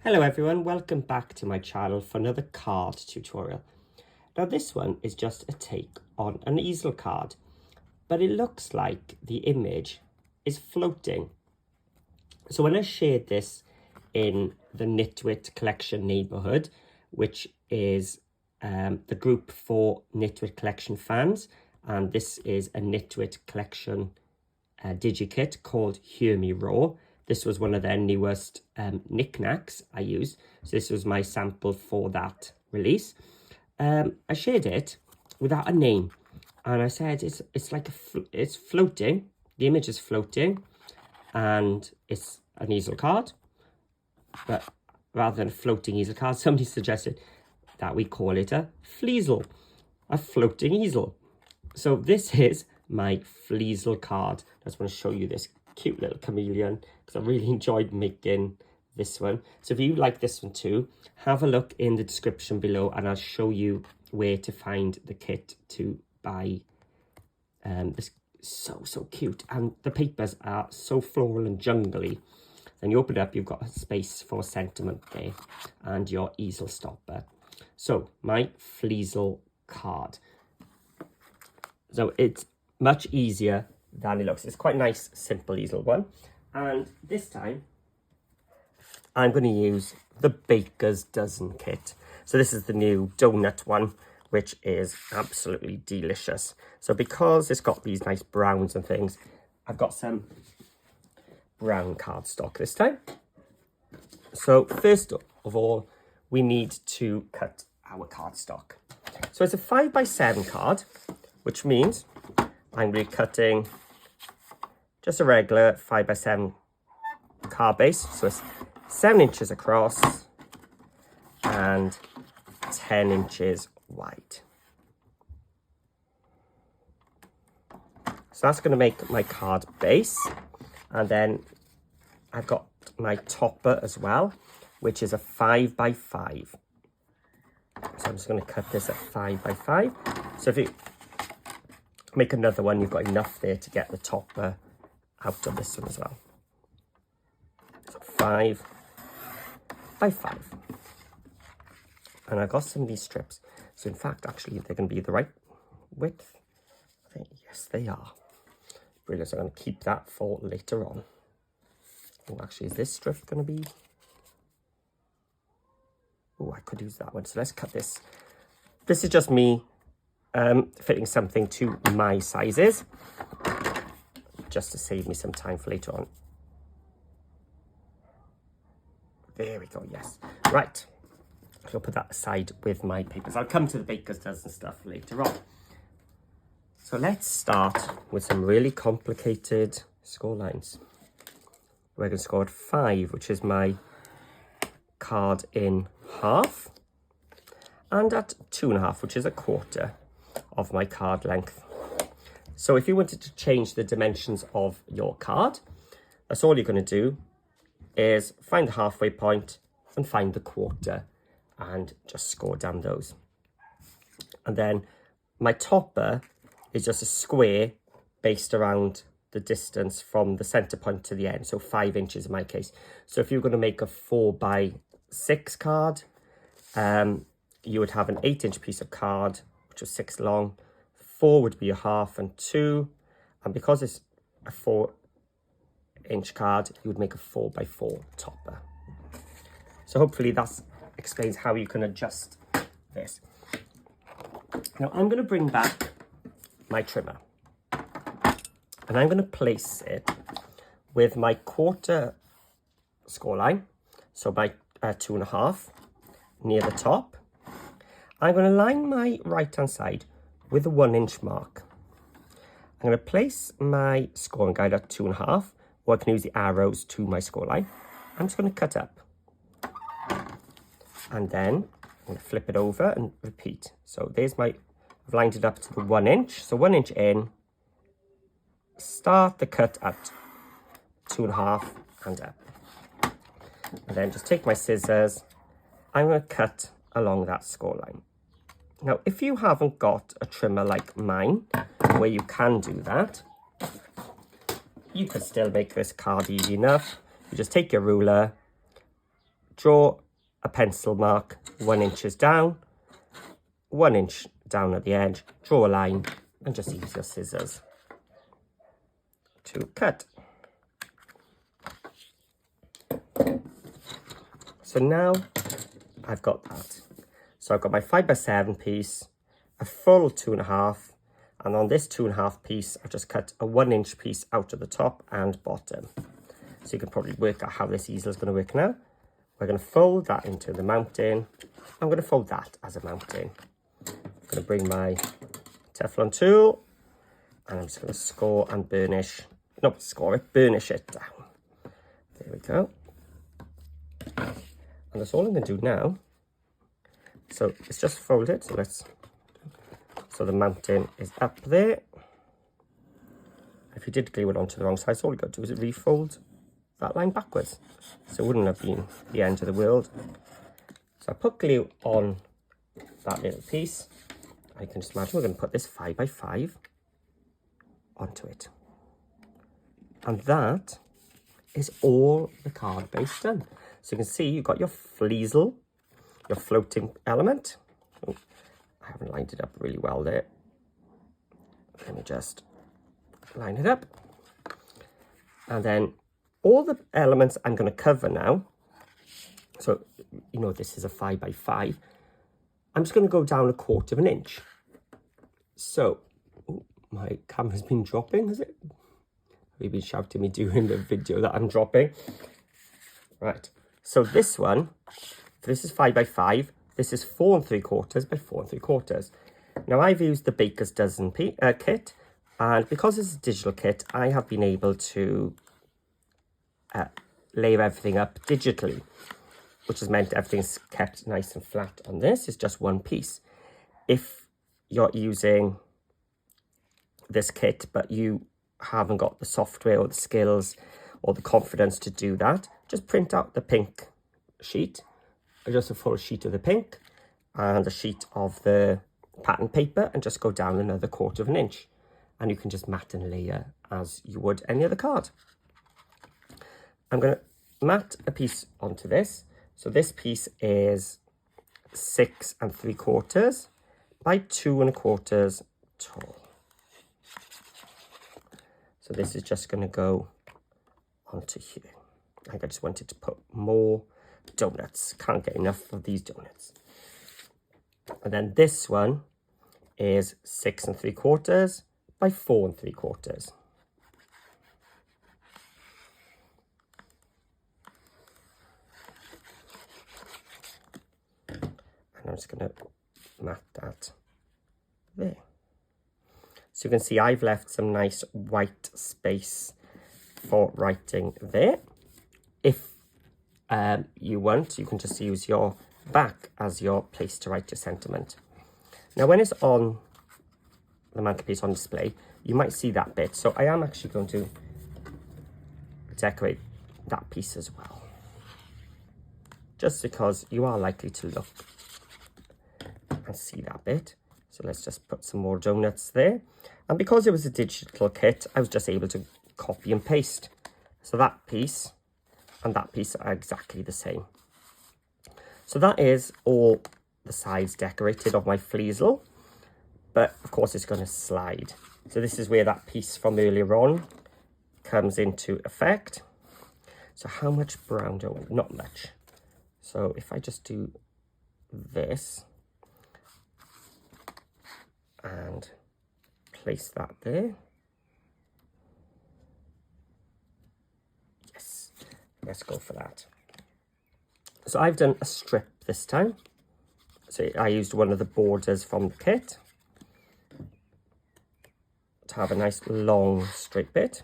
Hello everyone, welcome back to my channel for another card tutorial. Now this one is just a take on an easel card, but it looks like the image is floating. So when I shared this in the Knitwit collection neighborhood, which is the group for Knitwit collection fans, and this is a Knitwit collection digikit called Hear Me Roar. This was one of their newest knickknacks I used. So this was my sample for that release. I shared it without a name. And I said it's like it's floating. The image is floating. And it's an easel card. But rather than a floating easel card, somebody suggested that we call it a fleasel. A floating easel. So this is my Fleasel card. I just want to show you this cute little chameleon because I really enjoyed making this one. So if you like this one too, have a look in the description below and I'll show you where to find the kit to buy. This so cute, and the papers are so floral and jungly. Then you open it up, you've got a space for sentiment there and your easel stopper. So my Fleasel card. So it's much easier than it looks. It's quite a nice, simple easel one. And this time, I'm going to use the Baker's Dozen kit. So this is the new donut one, which is absolutely delicious. So because it's got these nice browns and things, I've got some brown cardstock this time. So first of all, we need to cut our cardstock. So it's a 5x7 card, which means I'm going to be cutting just a regular 5x7 card base. So it's 7 inches across and 10 inches wide. So that's going to make my card base. And then I've got my topper as well, which is a 5x5. So I'm just going to cut this at 5x5. So if you make another one, you've got enough there to get the topper out of this one as well. So 5x5. And I've got some of these strips. So in fact, actually, they're going to be the right width. I think, yes, they are. Brilliant. So I'm going to keep that for later on. Oh, actually, is this strip going to be... Oh, I could use that one. So let's cut this. This is just me fitting something to my sizes, just to save me some time for later on. There we go, yes. Right, I'll put that aside with my papers. I'll come to the Baker's Dozen stuff later on. So let's start with some really complicated score lines. We're going to score at 5, which is my card in half, and at 2.5, which is a quarter of my card length. So if you wanted to change the dimensions of your card, that's all you're going to do is find the halfway point and find the quarter and just score down those. And then my topper is just a square based around the distance from the center point to the end, so 5 inches in my case. So if you're going to make a 4x6 card, you would have an 8-inch piece of card, which was 6 long. 4 would be a half and 2. And because it's a 4-inch card, you would make a 4x4 topper. So hopefully that explains how you can adjust this. Now I'm going to bring back my trimmer. And I'm going to place it with my quarter score line. So my 2.5 near the top. I'm going to line my right hand side with a 1-inch mark. I'm going to place my scoring guide at 2.5, or I can use the arrows to my score line. I'm just going to cut up. And then I'm going to flip it over and repeat. So there's my, I've lined it up to the 1 inch. So 1 inch in, start the cut at 2.5 and up. And then just take my scissors. I'm going to cut along that score line. Now, if you haven't got a trimmer like mine, where you can do that, you could still make this card easy enough. You just take your ruler, draw a pencil mark 1 inches down, 1 inch down at the edge, draw a line, and just use your scissors to cut. So now I've got that. So I've got my 5x7 piece, a full 2.5, and on this 2.5 piece, I've just cut a 1 inch piece out of the top and bottom. So you can probably work out how this easel is going to work now. We're going to fold that into the mounting. I'm going to fold that as a mounting. I'm going to bring my Teflon tool, and I'm just going to score and burnish. Not score it, burnish it down. There we go. And that's all I'm going to do now. So it's just folded. So the mounting is up there. If you did glue it onto the wrong side, so all you got to do is refold that line backwards. So it wouldn't have been the end of the world. So I put glue on that little piece. I can just imagine we're going to put this 5x5 onto it. And that is all the card base done. So you can see you've got your Fleasel, your floating element. Oh, I haven't lined it up really well there. Let me just line it up. And then all the elements I'm going to cover now. So, you know, this is a 5x5. I'm just going to go down 1/4 inch. So, oh, my camera's been dropping, has it? Have you been shouting me during the video that I'm dropping? Right. So this one, this is 5x5. This is 4 3/4 by 4 3/4. Now I've used the Baker's Dozen kit, and because it's a digital kit, I have been able to layer everything up digitally, which has meant everything's kept nice and flat on this. It's just one piece. If you're using this kit, but you haven't got the software or the skills or the confidence to do that, just print out the pink sheet, just a full sheet of the pink and a sheet of the pattern paper, and just go down another 1/4 inch, and you can just mat and layer as you would any other card. I'm going to mat a piece onto this. So this piece is 6 3/4 by 2 1/4 tall. So this is just going to go onto here. I think I just wanted to put more donuts. Can't get enough of these donuts. And then this one is 6 3/4 by 4 3/4. And I'm just going to mat that there. So you can see I've left some nice white space for writing there. If you want, you can just use your back as your place to write your sentiment. Now when it's on the mantelpiece on display, you might see that bit. So I am actually going to decorate that piece as well, just because you are likely to look and see that bit. So let's just put some more donuts there. And because it was a digital kit, I was just able to copy and paste. So that piece and that piece are exactly the same. So that is all the sides decorated of my Fleasel. But of course it's going to slide. So this is where that piece from earlier on comes into effect. So how much brown do I want? Not much. So if I just do this and place that there. Yes, let's go for that. So I've done a strip this time. So I used one of the borders from the kit to have a nice long straight bit.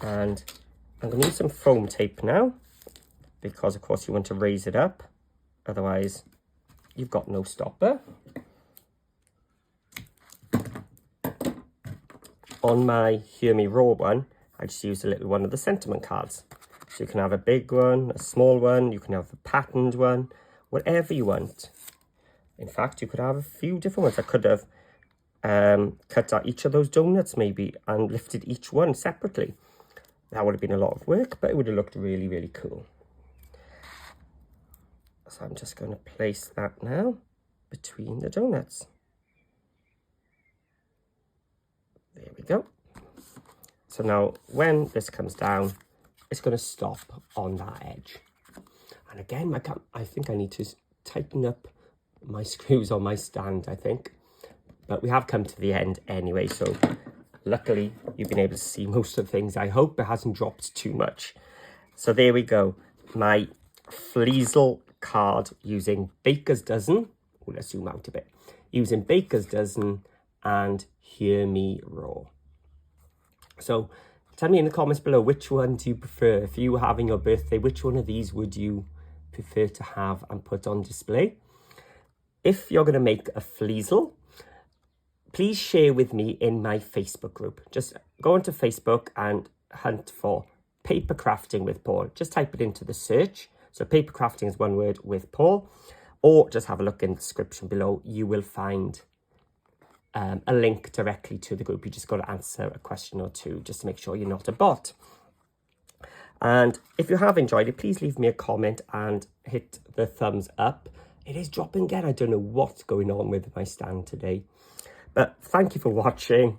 And I'm going to use some foam tape now, because of course you want to raise it up, otherwise you've got no stopper. On my Hear Me Roar one, I just used a little one of the sentiment cards. So you can have a big one, a small one, you can have a patterned one, whatever you want. In fact, you could have a few different ones. I could have cut out each of those donuts maybe and lifted each one separately. That would have been a lot of work, but it would have looked really, really cool. So I'm just going to place that now between the donuts. There we go. So now when this comes down, it's going to stop on that edge. And again, I think I need to tighten up my screws on my stand, I think. But we have come to the end anyway, so luckily you've been able to see most of the things. I hope it hasn't dropped too much. So there we go. My Fleasel card using Baker's Dozen. Oh, let's zoom out a bit. Using Baker's Dozen and Hear Me Roar. So tell me in the comments below, which one do you prefer? If you were having your birthday, which one of these would you prefer to have and put on display? If you're going to make a Fleasel, please share with me in my Facebook group. Just go onto Facebook and hunt for Paper Crafting with Paul. Just type it into the search. So Paper Crafting is one word with Paul. Or just have a look in the description below. You will find a link directly to the group. You just got to answer a question or two just to make sure you're not a bot. And if you have enjoyed it, please leave me a comment and hit the thumbs up. It is dropping again. I don't know what's going on with my stand today. But thank you for watching.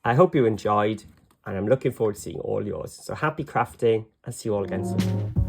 I hope you enjoyed, and I'm looking forward to seeing all yours. So happy crafting, and see you all again soon.